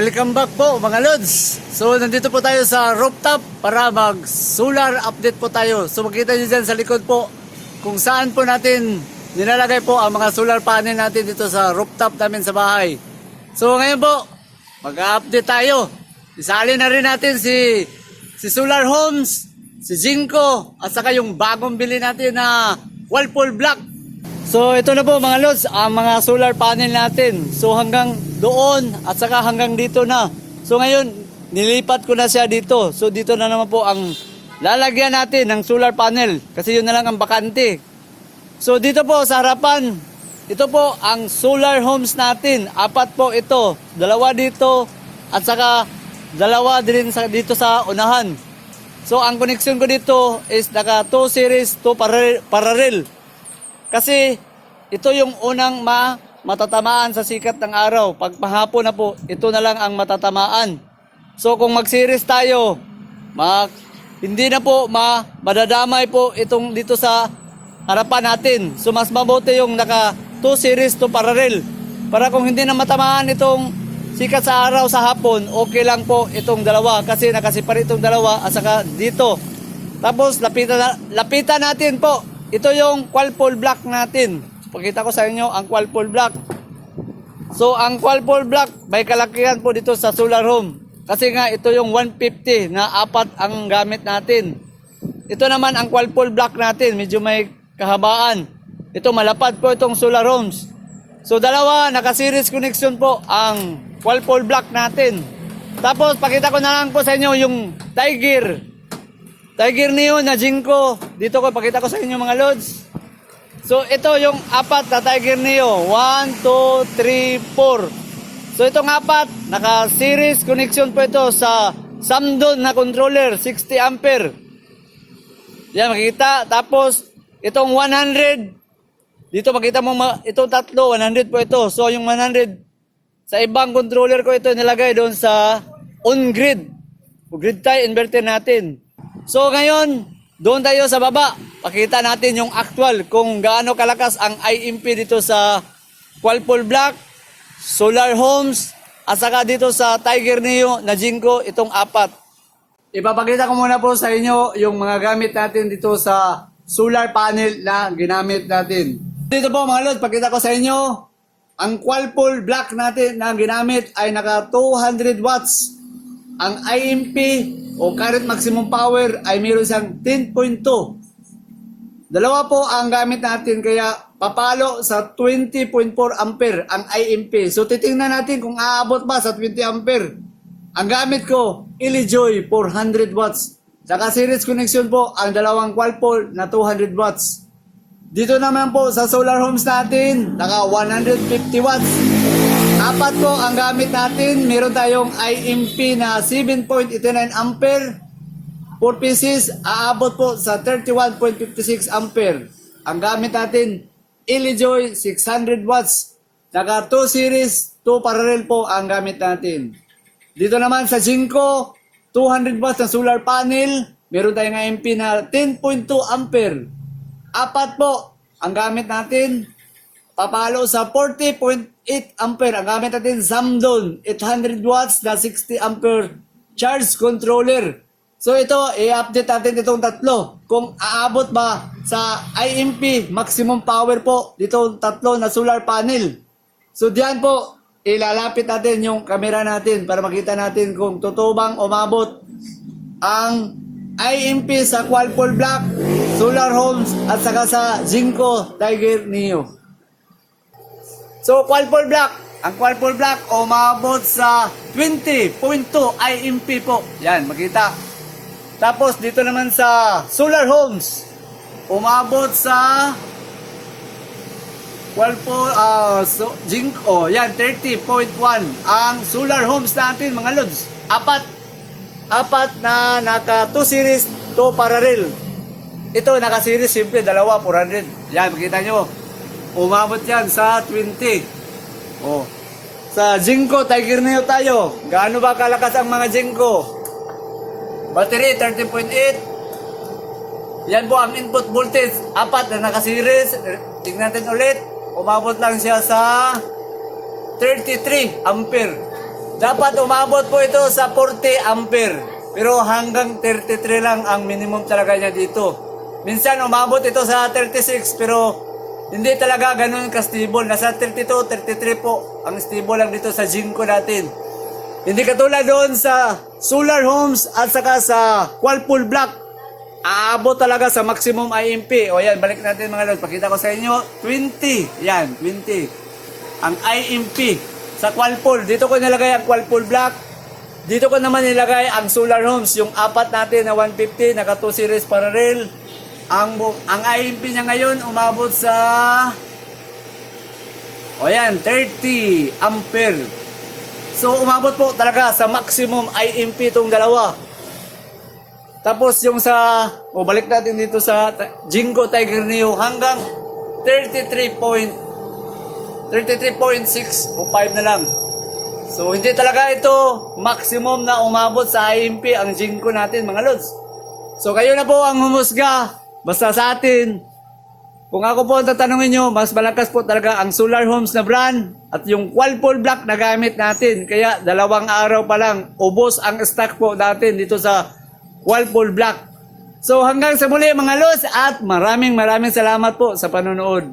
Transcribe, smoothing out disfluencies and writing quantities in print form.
Welcome back po mga Lods. So nandito po tayo sa rooftop para mag solar update po tayo. So makita nyo dyan sa likod po kung saan po natin nilalagay po ang mga solar panel natin dito sa rooftop namin sa bahay. So ngayon po mag-update tayo. Isali na rin natin si Solar Homes, si Jinko at saka yung bagong bili natin na Whirlpool Black. So ito na po mga Lods, ang mga solar panel natin. So hanggang doon at saka hanggang dito na. So ngayon, nilipat ko na siya dito. So dito na naman po ang lalagyan natin ng solar panel. Kasi yun na lang ang bakante. So dito po sa harapan, ito po ang solar homes natin. 4 po ito. 2 dito at saka 2 din dito sa unahan. So ang connection ko dito is naka 2 series, 2 parallel. Kasi ito yung unang matatamaan sa sikat ng araw. Pag mahapon na po, ito na lang ang matatamaan. So kung mag-series tayo, hindi na po madadamay po itong dito sa harapan natin. So mas mabuti yung naka 2 series, 2 parallel. Para kung hindi na matamaan itong sikat sa araw sa hapon, okay lang po itong dalawa. Kasi nakasipar itong dalawa at saka dito. Tapos lapitan natin po. Ito yung Whirlpool Black natin. Pakita ko sa inyo ang Whirlpool Black. So ang Whirlpool Black may kalakihan po dito sa solar home. Kasi nga ito yung 150 na 4 ang gamit natin. Ito naman ang Whirlpool Black natin. Medyo may kahabaan. Ito malapad po itong solar homes. So dalawa naka-series connection po ang Whirlpool Black natin. Tapos pakita ko na lang po sa inyo yung Tiger Neo na Jinko. Dito ko pakita ko sa inyo mga Lods. So ito yung 4 na Tiger Neo. 1, 2, 3, 4. So itong 4, naka-series connection po ito sa Samdon na controller, 60 ampere. Yan makikita. Tapos itong 100. Dito makita mo itong tatlo, 100 po ito. So yung 100 sa ibang controller ko ito nilagay doon sa on-grid. Grid tie inverter natin. So ngayon, doon tayo sa baba. Pakita natin yung actual kung gaano kalakas ang IMP dito sa Whirlpool Black, Solar Homes, at saka dito sa Tiger Neo na Jinko, itong 4. Ipapakita ko muna po sa inyo yung mga gamit natin dito sa solar panel na ginamit natin. Dito po mga Lord, pakita ko sa inyo, ang Whirlpool Black natin na ginamit ay naka 200 watts. Ang IMP o current maximum power ay mayroon siyang 10.2. Dalawa po ang gamit natin kaya papalo sa 20.4 ampere ang IMP. So titingnan natin kung aabot ba sa 20 ampere. Ang gamit ko, Ilijoy 400 watts. Saka series connection po ang dalawang Whirlpool na 200 watts. Dito naman po sa solar homes natin, naka 150 watts. 4 po ang gamit natin. Meron tayong IMP na 7.89 ampere. 4 pieces, aabot po sa 31.56 ampere. Ang gamit natin, Ilijoy 600 watts. Naka 2 series, 2 parallel po ang gamit natin. Dito naman sa Jinko, 200 watts na solar panel. Meron tayong IMP na 10.2 ampere. 4 po ang gamit natin. Papalo sa 40.8 ampere. Ang gamit natin Samdon 800 watts na 60 ampere charge controller. So ito, i-update natin itong tatlo. Kung aabot ba sa IMP maximum power po dito tatlo na solar panel. So diyan po, ilalapit natin yung camera natin para makita natin kung totoo bang umabot ang IMP sa Whirlpool Black, Solar Homes at saka sa Jinko Tiger Neo. So, Whirlpool Black. Ang Whirlpool Black umabot sa 20.2 IMP po. Yan, makita. Tapos, dito naman sa Solar Homes, umabot sa Whirlpool, Jinko. Yan, 30.1. Ang Solar Homes natin, mga Lods. 4 na naka 2 series, 2 parallel. Ito, naka-series, simple, 2, 400. Yan, makita nyo. Umabot yan sa 20. Oh. Sa Jinko, Tiger Neo tayo. Gaano ba kalakas ang mga Jinko? Battery, 13.8. Yan po ang input voltage. 4 na naka-series. Tingnan natin ulit. Umabot lang siya sa 33 ampere. dapat umabot po ito sa 40 ampere. Pero hanggang 33 lang ang minimum talaga niya dito. Minsan umabot ito sa 36 pero hindi talaga ganun ka-stable. Nasa 32, 33 po ang stable lang dito sa Jinko natin. Hindi katulad doon sa solar homes at saka sa Whirlpool block. Aabot talaga sa maximum IMP. O yan, balik natin mga lods. Pakita ko sa inyo. 20. Yan, 20. Ang IMP sa Whirlpool. Dito ko nilagay ang Whirlpool block. Dito ko naman nilagay ang solar homes. Yung apat natin na 150. Naka 2 series parallel. Ang IMP niya ngayon umabot sa o yan, 30 ampere. So umabot po talaga sa maximum IMP itong dalawa. Tapos yung sa, balik natin dito sa Jinko Tiger Neo hanggang 33.6 o 5 na lang. So hindi talaga ito maximum na umabot sa IMP ang Jinko natin mga lods. So kayo na po ang humusga. Basta sa atin, kung ako po ang tatanungin nyo, mas malakas po talaga ang solar homes na brand at yung Whirlpool block na gamit natin. Kaya 2 araw pa lang, ubos ang stock po natin dito sa Whirlpool block. So hanggang sa muli mga lods at maraming salamat po sa panonood.